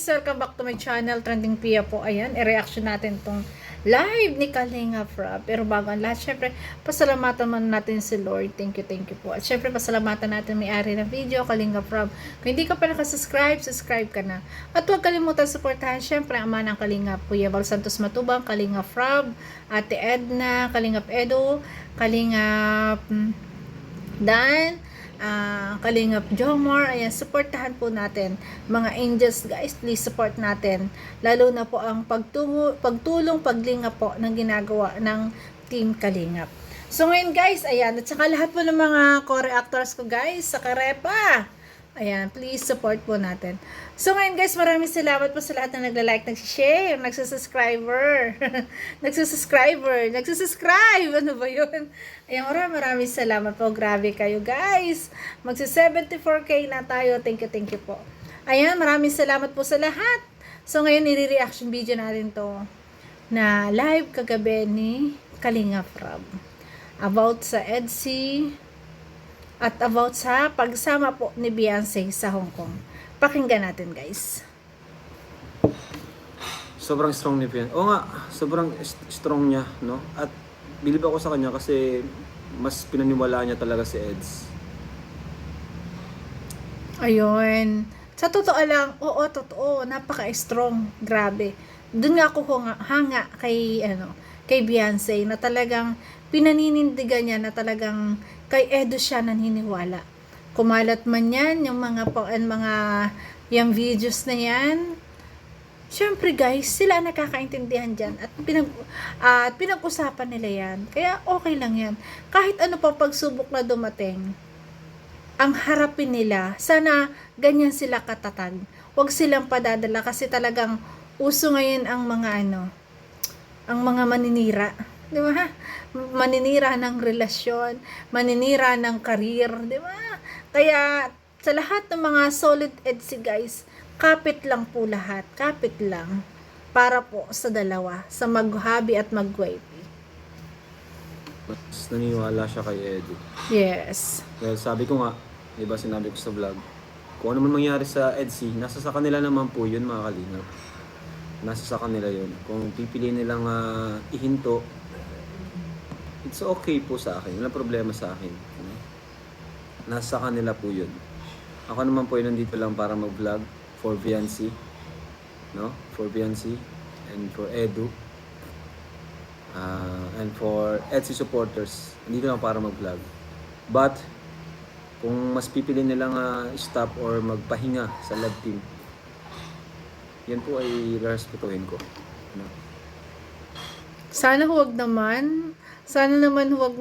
Welcome back to my channel, Trending Pia po. Ayan, i-reaction natin tong live ni Kalinga Prab. Pero bago ang lahat, syempre, pasalamatan man natin si Lord. Thank you po. At syempre, pasalamatan natin may-ari ng video, Kalinga Prab. Kung hindi ka pa nakasubscribe, subscribe ka na. At huwag kalimutan suportahan, syempre, ama ng Kalinga, Kuya Val Santos Matubang, Kalinga Prab, Ate Edna, Kalingap Edo, Kalingap Dan, Kalingap Jomar. Ayan, supportahan po natin mga angels, guys. Please support natin, lalo na po ang pagtulong, paglingap po ng ginagawa ng Team Kalingap. So ngayon, guys, ayan, at saka lahat po ng mga co-reactors ko, guys, sa Karepa, ayan, please support po natin. So ngayon, guys, maraming salamat po sa lahat na nagla-like, nag-share, nagsusubscribe, ano ba yun? Ayan, maraming salamat po. Grabe kayo, guys. Magsi-74K na tayo. Thank you po. Ayan, maraming salamat po sa lahat. So ngayon, i-reaction video natin to na live kagabi ni Kalinga Prab about sa EDC at about sa pagsama po ni Beyonce sa Hong Kong. Pakinggan natin, guys. Sobrang strong ni Beyonce. Oo nga, sobrang strong niya, no? At bilib ako sa kanya kasi mas pinaniwalaan niya talaga si Eds. Ayun. Sa totoo lang, oo, totoo. Napaka-strong. Grabe. Doon nga ako hanga kay Beyonce na talagang pinaninindigan niya na talagang kay Edo siya naniniwala. Kumalat man yan, yung yung videos na yan. Siyempre, guys, sila nakakaintindihan dyan at pinag-usapan nila yan. Kaya okay lang yan. Kahit ano pa pagsubok na dumating, ang harapin nila, sana ganyan sila katatag. Huwag silang padadala kasi talagang uso ngayon ang mga maninira. Di ba? Maninira ng relasyon, maninira ng karir, di ba? Kaya sa lahat ng mga solid EDC, guys, kapit lang po lahat. Kapit lang. Para po sa dalawa. Sa mag-hobby at mag-wifey. Mas naniniwala siya kay Edo. Yes. Well, sabi ko nga, diba sinabi ko sa vlog, kung ano man mangyari sa EDC, nasa sa kanila naman po yun, mga kalingap. Nasa sa kanila yun. Kung pipiliin nilang ihinto, it's okay po sa akin. Walang problema sa akin. Nasa kanila po yun. Ako naman po yun nandito lang para mag-vlog for Beyonce, no? For Beyonce and for Edu and for EDC supporters. Nandito lang para mag-vlog. But kung mas pipili nilang stop or magpahinga sa love team, yan po ay respetuhin ko, no? Sana huwag naman. Sana naman huwag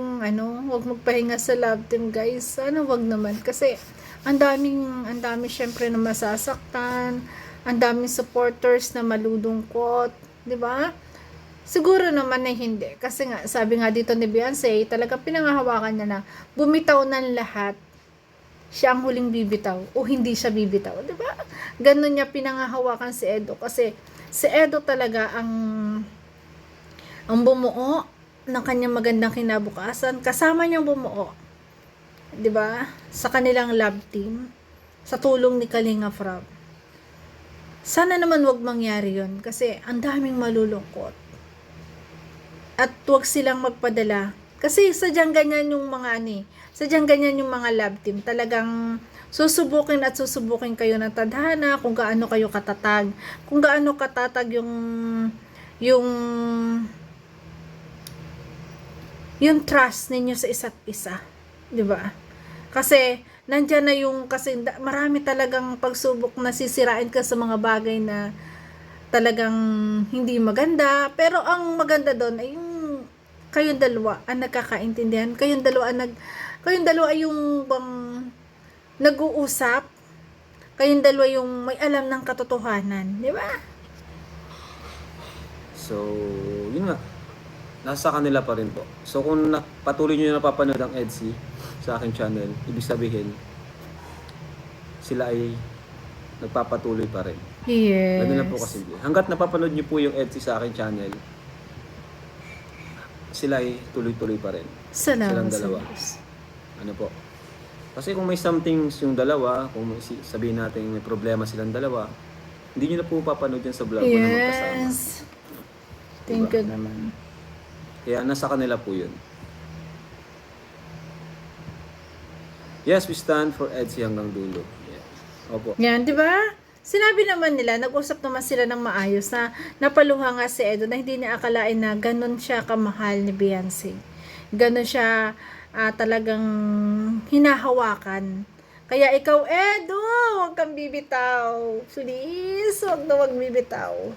magpahinga sa love team, guys. Sana huwag naman kasi ang dami syempre na masasaktan, ang daming supporters na malulungkot, 'di ba? Siguro naman na hindi kasi nga sabi nga dito ni Beyonce, talaga pinangahawakan niya na bumitaw ng lahat. Siya ang huling bibitaw o hindi siya bibitaw, 'di ba? Ganun niya pinangahawakan si Edo kasi si Edo talaga ang bumuo ng kanyang magandang kinabukasan, kasama niyang bumuo, 'di ba? Sa kanilang love team, sa tulong ni Kalinga Prab. Sana naman wag mangyari 'yon kasi ang daming malulungkot. At wag silang magpadala kasi sadyang ganyan yung mga love team. Talagang susubukin kayo ng tadhana kung gaano kayo katatag. Kung gaano katatag yung trust ninyo sa isa't isa, 'di ba? Kasi nandiyan na marami talagang pagsubok na sisirain ka sa mga bagay na talagang hindi maganda, pero ang maganda doon ay yung kayong dalawa ang nagkakaintindihan, kayong dalawa ay yung bang nag-uusap, kayong dalawa yung may alam ng katotohanan, 'di ba? So, yun nga. Nasa kanila pa rin po. So kung patuloy nyo na napapanood ang EDC sa aking channel, ibig sabihin, sila ay nagpapatuloy pa rin. Yes. Ganun lang po kasi. Hanggat napapanood nyo po yung EDC sa aking channel, sila ay tuloy-tuloy pa rin. Salamat. Silang dalawa. Ano po? Kasi kung may something yung dalawa, kung sabihin natin may problema silang dalawa, Hindi nyo na po papanood yan sa vlog ko na magkasama. Yes. Thank you naman. Kaya nasa kanila po yun. Yes, we stand for EDSI hanggang dulo. Yeah. Opo. Yan, di ba? Sinabi naman nila, nag-usap naman sila ng maayos na napaluha nga si Edo na hindi niya akalain na ganun siya kamahal ni Beyonce. Ganun siya talagang hinahawakan. Kaya ikaw, Edo, huwag kang bibitaw. Please, huwag na huwag bibitaw.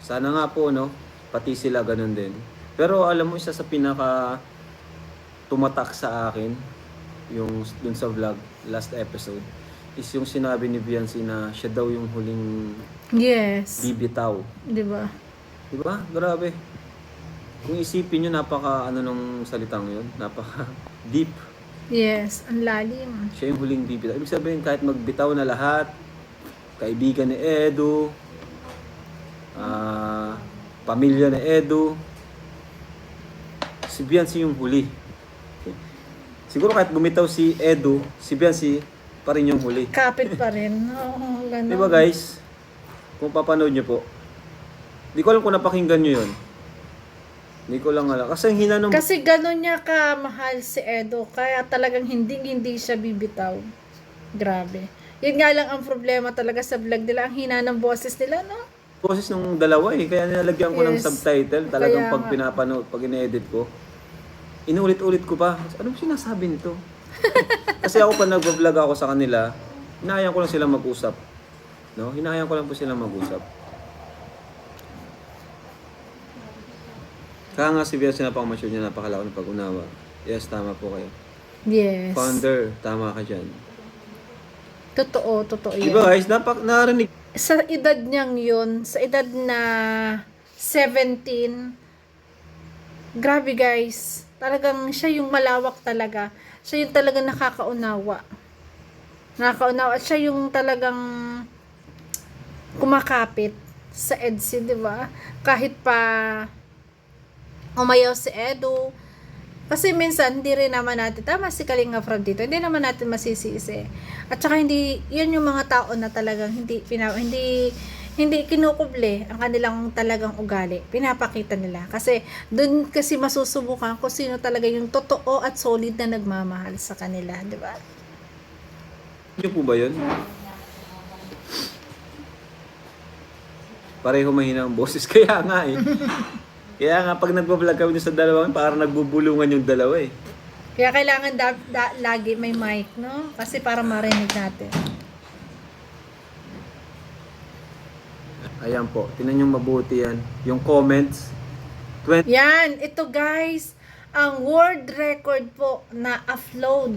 Sana nga po, no? Pati sila ganun din. Pero alam mo, isa sa pinaka tumatak sa akin, yung dun sa vlog, last episode, is yung sinabi ni Beyonce na siya daw yung huling Yes. bibitaw. Di ba? Diba? Grabe. Kung isipin nyo, napaka ano nung salitang yun, napaka deep. Yes, ang lalim. Siya yung huling bibitaw. Ibig sabihin, kahit magbitaw na lahat, kaibigan ni Edo, pamilya ni Edo, si Beyonce yung huli. Siguro kahit bumitaw si Edo, si Beyonce pa rin yung huli. Kapit pa rin. Oo, ganun. Diba guys? Kung papanood nyo po, di ko alam kung napakinggan nyo yun. Di ko lang alam. Kasi ang hina nung... Kasi gano'n niya kamahal si Edo, kaya talagang hindi siya bibitaw. Grabe. Yun nga lang ang problema talaga sa vlog nila, ang hina ng boses nila, no? boses ng dalawa eh. Kaya nilalagyan ko ng Yes. subtitle. Talagang Kaya pag nga. pinapanood, pag ine-edit ko, inulit-ulit ko pa. Anong sinasabi nito? Kasi ako pag nag-vlog ako sa kanila, hinahayaan ko lang silang mag-usap. No? Hinahayaan ko lang po silang mag-usap. Kaya nga si Beyonce napaka-mature niya, napakalako ng pag-unawa. Yes, tama po kayo. Yes. Founder, tama ka dyan. Totoo yan. Diba guys, narinig Sa edad niyang yun, sa edad na 17, grabe guys, talagang siya yung malawak talaga. Siya yung talagang nakakaunawa. At siya yung talagang kumakapit sa EDSI, di ba? Kahit pa umayaw si Edo. Kasi minsan, hindi rin naman natin, tama si Kalinga Prab dito, hindi naman natin masisisi. At saka hindi, yun yung mga tao na talagang hindi kinukuble ang kanilang talagang ugali. Pinapakita nila. Kasi, dun kasi masusubukan kung sino talaga yung totoo at solid na nagmamahal sa kanila, di ba? nyo po ba yun? Pareho mahina ang boses. Kaya nga eh. Kaya nga pag nagbablog kami sa dalawa, parang nagbubulungan yung dalawa eh. Kaya kailangan lagi may mic, no? Kasi para marinig natin. Ayan po, tinan nyo mabuti yan. Yung comments, Yan, ito guys, ang world record po na upload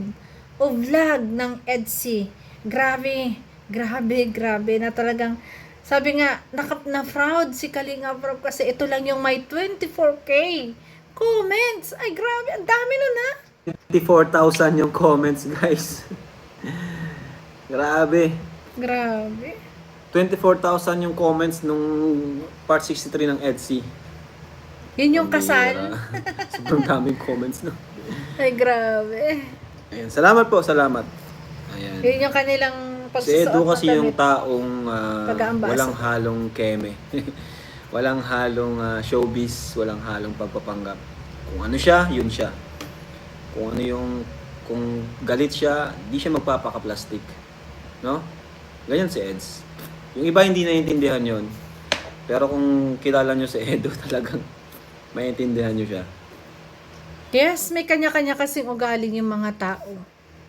o vlog ng EDSI. Grabe na talagang, sabi nga, na-proud si Kalinga Prab kasi ito lang yung may 24K comments. Ay, grabe, ang dami nun ha. 54,000 yung comments guys. Grabe. 24,000 yung comments nung part 63 ng EDSI. Yun yung kasal. Sobrang daming comments no. Ay, grabe. Ayan, salamat po, salamat. Ayan. Yun yung kanilang Si Edo pagsusuot kasi ng yung damit. taong Pag-aambasa. walang halong keme. Walang halong showbiz, walang halong pagpapanggap. Kung ano siya, yun siya. Kung ano yung kung galit siya, di siya magpapaka-plastic. No? Ganyan si Eds. Yung iba hindi naiintindihan yun. Pero kung kilala nyo si Edo, talagang maintindihan nyo siya. Yes, may kanya-kanya kasing ugali yung mga tao.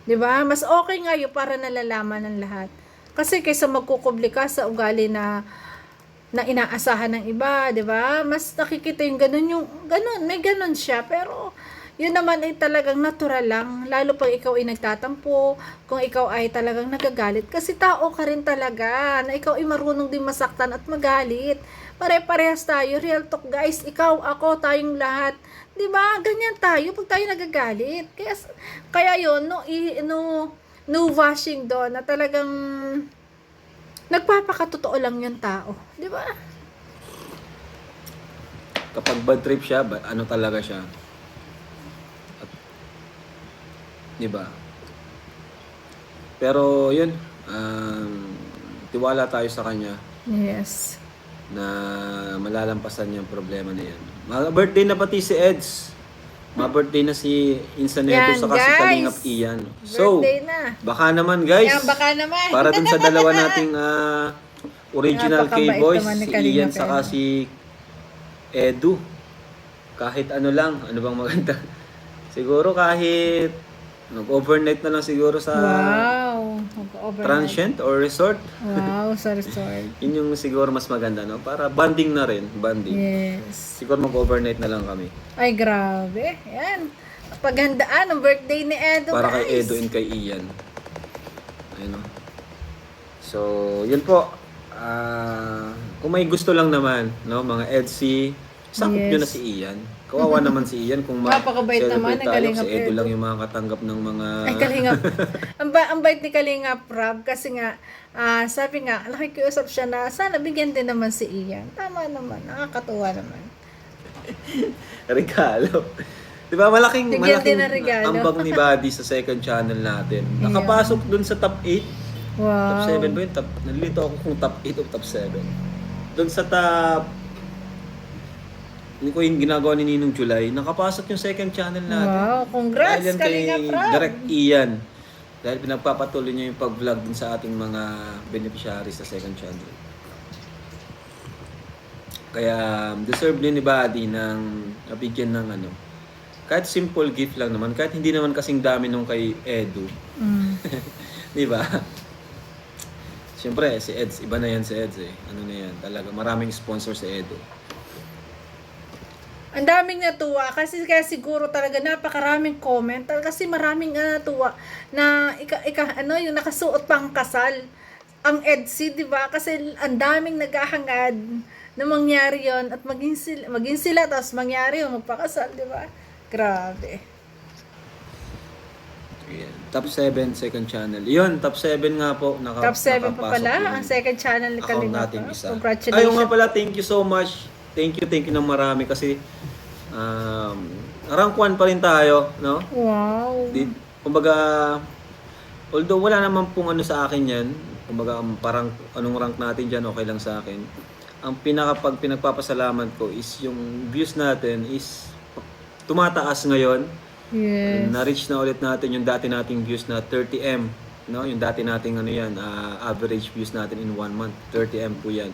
'Di ba? Mas okay nga yun para nalalaman ng lahat. Kasi kaysa magkukubli ka sa ugali na inaasahan ng iba, 'di ba? Mas nakikita yung ganun, may ganun siya, pero yun naman ay talagang natural lang, lalo pag ikaw ay nagtatampo, kung ikaw ay talagang nagagalit, kasi tao ka rin talaga, na ikaw ay marunong din masaktan at magalit. Pare-parehas tayo, real talk guys, ikaw, ako, tayong lahat. 'Di ba? Ganyan tayo pag tayo nagagalit. Kaya yun, no washing doon, na talagang nagpapakatotoo lang yung tao. 'Di ba? Kapag bad trip siya, ano talaga siya? At, di ba? Pero yun, tiwala tayo sa kanya. Yes. na malalampasan yung problema na yan. Birthday na pati si Eds. Birthday na si Insaneto Yan, saka si guys. Kalingap Ian. So, Birthday na. baka naman guys. Yan, baka naman. Para dun sa dalawa nating original Napakabait K-boys, naman ni si Kalingap Ian saka Edu. si Edu. Kahit ano lang, ano bang maganda? Siguro kahit overnight na lang siguro sa Wow. Mag-overnight. transient or resort. Wow, sa resort. Yun yung siguro mas maganda, no? Para bonding na rin, bonding. Yes. Siguro mag-overnight na lang kami. Ay, grabe. Yan. Paghandaan ng birthday ni Edo, Para guys. kay Edo and kay Ian. Ayun, no? So, yun po. Kung may gusto lang naman, no, mga EDC, sakop Yes. nyo na si Ian. Kawawa naman si Ian kung Napakabait naman celebrate ng tayo. Kalingap Si Edo Edo. lang yung mga katanggap ng mga... Ay, Kalingap. Ang bait ni Kalingap Rob kasi nga, sabi nga, nakikiusap siya na sana bigyan din naman si Ian. Tama naman, nakakatuwa naman. regalo. Di ba? Malaking Bigyan din ng regalo. ambag ni Buddy sa second channel natin. Nakapasok dun sa top 8. Wow. Top 7 ba yun? Nalilito ako kung top 8 o top 7. Doon sa top... Hindi ko yung ginagawa ni Ninong July. Nakapasok yung second channel natin. Wow, congrats, Dahil yan kay Kalingap Rob. Direct Ian. Dahil pinagpapatuloy niya yung pag-vlog din sa ating mga beneficiaries sa second channel. Kaya deserve din ni Buddy ng nabigyan ng ano. Kahit simple gift lang naman. Kahit hindi naman kasing dami nung kay Edu. Di ba? Siyempre, si Eds, iba na yan si Eds eh. Ano na yan, talaga. Maraming sponsor si Edu. Ang daming natuwa kasi kaya siguro talaga napakaraming comment kasi maraming natuwa na ano yung nakasuot pang kasal ang EDC, di ba? Kasi ang daming naghahangad na mangyari yon at maging sila tapos mangyari yung magpakasal, di ba? Grabe. Ayan. Top 7, second channel. Yun, top 7 nga po. Top 7 pa nakapasok pala yung ang second channel ni account Kalingap. natin isa. Congratulations. Ayun nga pala, thank you so much. Thank you ng marami kasi rank 1 pa rin tayo, no? Wow. Kumbaga, although wala naman pong ano sa akin yan, kumbaga parang anong rank natin dyan, okay lang sa akin. Ang pinagpapasalamat ko is yung views natin is tumataas ngayon. Yes. Na-reach na ulit natin yung dati nating views na 30M. No? Yung dati nating ano yan, average views natin in 1 month. 30M po yan.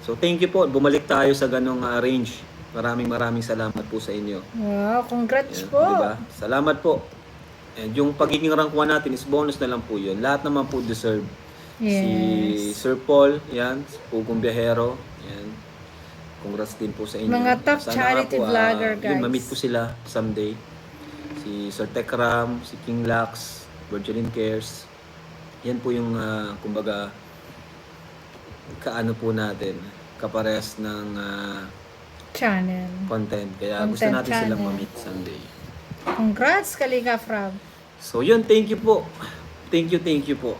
So thank you po. Bumalik tayo sa ganong range. Maraming salamat po sa inyo. Wow, congrats Yan, po. diba? Salamat po. And yung pagiging rank 1 natin is bonus na lang po yun. Lahat naman po deserve. Yes. Si Sir Paul, yan. Pugong Biyahero. Yan. Congrats din po sa inyo. Mga top Sana charity nga po, vlogger, yun, guys. ma-meet ko sila someday. Si Sir Tekram, si King Lax, Virgilin Cares. Yan po yung, kumbaga, kaano po natin, kapares ng Channel. content. Kaya gusto Content natin silang channel. ma-meet someday. Congrats, Kalingap Rob. So yun, thank you po. Thank you po.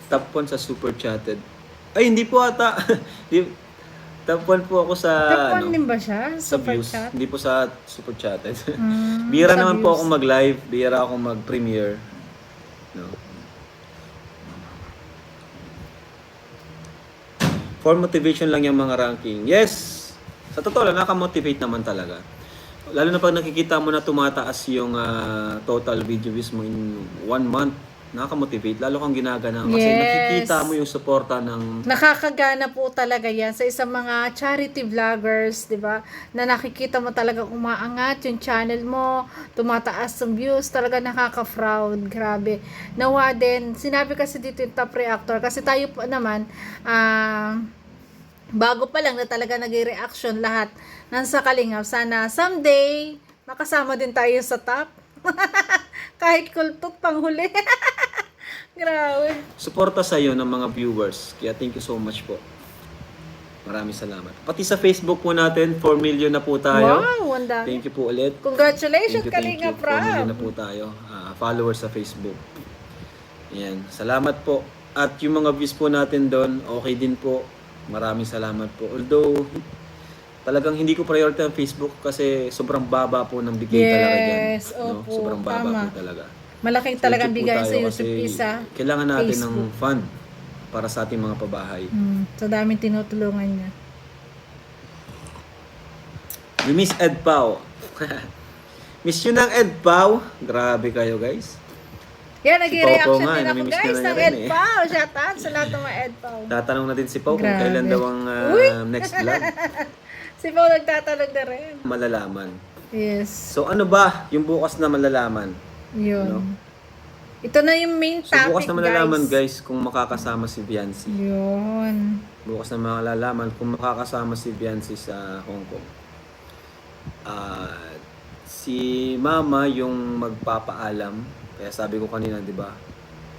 Top 1 sa super chatted. Ay, hindi po ata. Top 1 po ako sa Top 1 din ba siya? sa Super views. chat? Hindi po sa super chatted. Mm, Bihira sa naman po views. ako mag-live, bihira ako mag-premiere. No. For motivation lang yung mga ranking. Yes! Sa totoo lang, nakamotivate naman talaga. Lalo na pag nakikita mo na tumataas yung total video views mo in 1 month, nakaka-motivate. Lalo kang ginagana. Kasi Yes. nakikita mo yung suporta ng... Nakakagana po talaga yan sa isang mga charity vloggers, di ba? Na nakikita mo talaga umaangat yung channel mo, tumataas ang views, talaga nakaka-proud. Grabe. Nawa din, sinabi kasi dito yung top reactor, kasi tayo po naman, bago pa lang na talaga nag-reaction lahat ng sa Kalingap. Sana someday, makasama din tayo sa top. Kahit kultot panghuli. Grabe. Suporta sa iyo ng mga viewers. Kaya thank you so much po. Maraming salamat. Pati sa Facebook po natin, 4 million na po tayo. Wow, ang dami. Thank you po ulit. Congratulations, Thank you. Kalingap 4 million Rob. na po tayo. Followers sa Facebook. Yan. Salamat po. At yung mga views po natin doon, okay din po. Maraming salamat po. Although, talagang hindi ko priority ang Facebook kasi sobrang baba po ng bigay talaga dyan. Yes, opo, Sobrang baba tama. po talaga. Malaking So, talagang YouTube po bigayan sa tayo YouTube kasi isa. kailangan natin ng Facebook. fund para sa ating mga pabahay. Sa daming tinutulungan niya. We miss Ed Pao. Miss yun ng Ed Pao. Grabe kayo guys. Yan, Si nag-reaction Pao nga, din ako namimiss guys ka na ng niya rin Ed eh. Pao. Shout out sa lahat ng mga Ed Pao. Tatanong natin si Pao kung Grabe. kailan daw ang Uy! next vlog. Si Pao nagtatanong na rin. Malalaman. Yes. So ano ba yung bukas na malalaman? Yun. Ano? Ito na yung main So topic, bukas na malalaman guys kung makakasama si Beyonce. Yun. Bukas na malalaman kung makakasama si Beyonce sa Hong Kong. Si Mama yung magpapaalam. Kaya sabi ko kanina, di ba?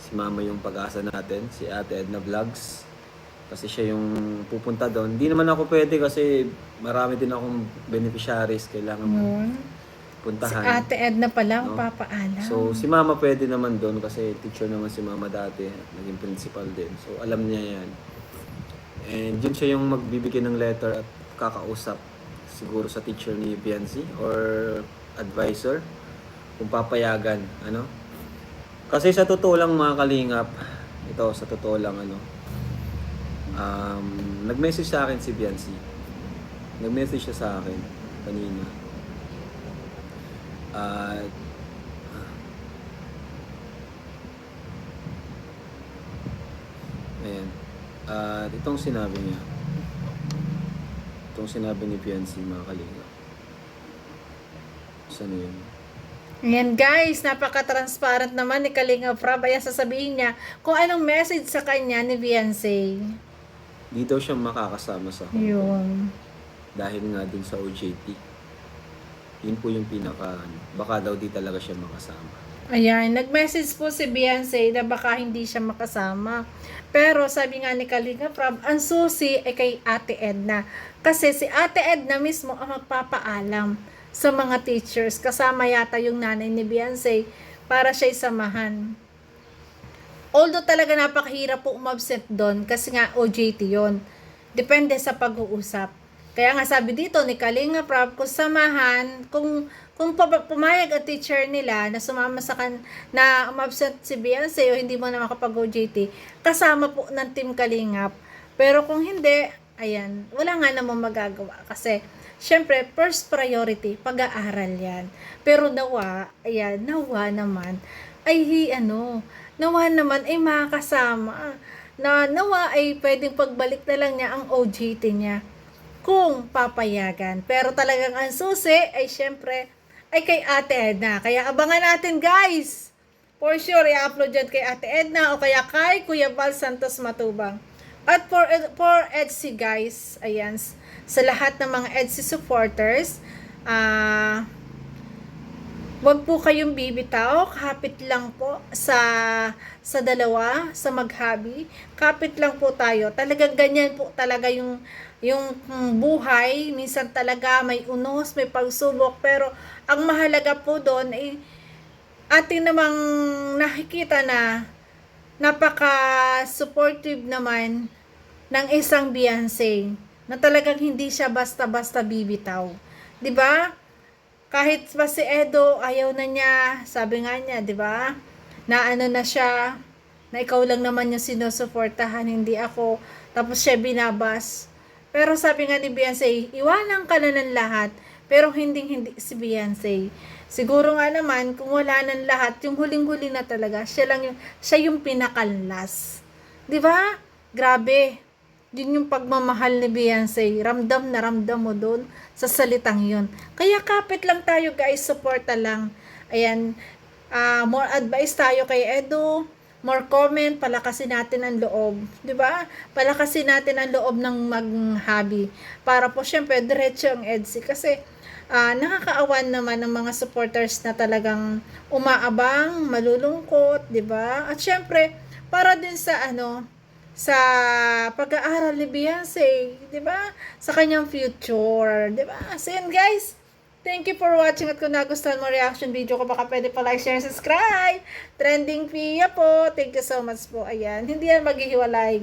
Si Mama yung pag-asa natin, si Ate Edna Vlogs. Kasi siya yung pupunta doon. Hindi naman ako pwede kasi marami din akong beneficiaries kailangan Yun. Si puntahan. Ate Edna pa lang, No? papaalam. So, si Mama pwede naman doon kasi teacher naman si Mama dati. Naging principal din. So, alam niya yan. And yun siya yung magbibigay ng letter at kakausap siguro sa teacher ni Beyonce or advisor kung papayagan. Ano? Kasi sa totoo lang mga kalingap, ito sa totoo lang nag-message sa akin si Beyonce. Nag-message siya sa akin kanina. At ayan. At itong sinabi niya. Itong sinabi ni Beyonce mga kalingap. Saan yun? Ayan guys, napaka-transparent naman ni Kalinga Prab. Ayan, sasabihin niya kung anong message sa kanya ni Beyonce. Di daw siya makakasama sa Hong Kong. Yun. Dahil nga dun sa OJT. Yun po yung baka daw di talaga siya makasama. Ayan, nag-message po si Beyonce na baka hindi siya makasama. Pero sabi nga ni Kalinga Prab, ang susi ay kay Ate Edna. Kasi si Ate Edna mismo ang magpapaalam sa mga teachers. Kasama yata yung nanay ni Beyonce para siya isamahan. Although talaga napakahirap po umabsent doon kasi nga OJT yon. Depende sa pag-uusap. Kaya nga sabi dito ni Kalinga Prab, kung samahan, kung pumayag ang teacher nila na sumama na umabsent si Beyonce o hindi mo na makapag-OJT, kasama po ng Team Kalingap. Pero kung hindi, ayan, wala nga namang magagawa kasi syempre, first priority, pag-aaral yan. Pero nawa naman, nawa naman ay makakasama. Nawa ay pwedeng pagbalik na lang niya ang OJT niya kung papayagan. Pero talagang ang susi ay syempre ay kay Ate Edna. Kaya abangan natin guys. For sure, i-upload yan kay Ate Edna o kaya kay Kuya Val Santos Matubang. At for EDSI guys, ayan, sa lahat ng mga EDSI supporters, wag po kayong bibitaw, kapit lang po sa dalawa, sa maghabi, kapit lang po tayo. Talagang ganyan po talaga yung buhay, minsan talaga may unos, may pagsubok, pero ang mahalaga po doon ay ating namang nakikita na napaka-supportive naman ng isang Beyonce na talagang hindi siya basta-basta bibitaw. 'Di ba? Kahit pa si Edo, ayaw na niya, sabi nga niya, 'di ba? Na ano na siya, na ikaw lang naman yung sinusuportahan, hindi ako. Tapos siya binabas. Pero sabi nga ni Beyonce, iwanan ka na ng lahat, pero hindi si Beyonce. Siguro nga naman, kung wala ng lahat, yung huling-huli na talaga, siya yung pinakalas. 'Di ba? Grabe. Yun yung pagmamahal ni Beyonce. Ramdam na ramdam mo doon sa salitang yun. Kaya kapit lang tayo guys, suporta lang. Ayan, more advice tayo kay Edo, more comment, palakasin natin ang loob. 'Di ba? Palakasin natin ang loob ng mag-hobby. Para po syempre, diretso ang EDSI. Kasi, nakakaawan naman ng mga supporters na talagang umaabang, malulungkot, 'di ba? At syempre, para din sa pag-aaral ni Beyonce, 'di ba? Sa kanyang future, 'di ba? So yun guys. Thank you for watching at kung nagustuhan mo reaction video ko, baka pwede pa like, share, subscribe. Trending Pia po. Thank you so much po. Ayan, hindi yan maghihiwalay.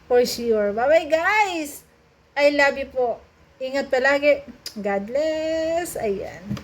For sure. Bye-bye guys. I love you po. Ingat palagi. God bless. Ayan.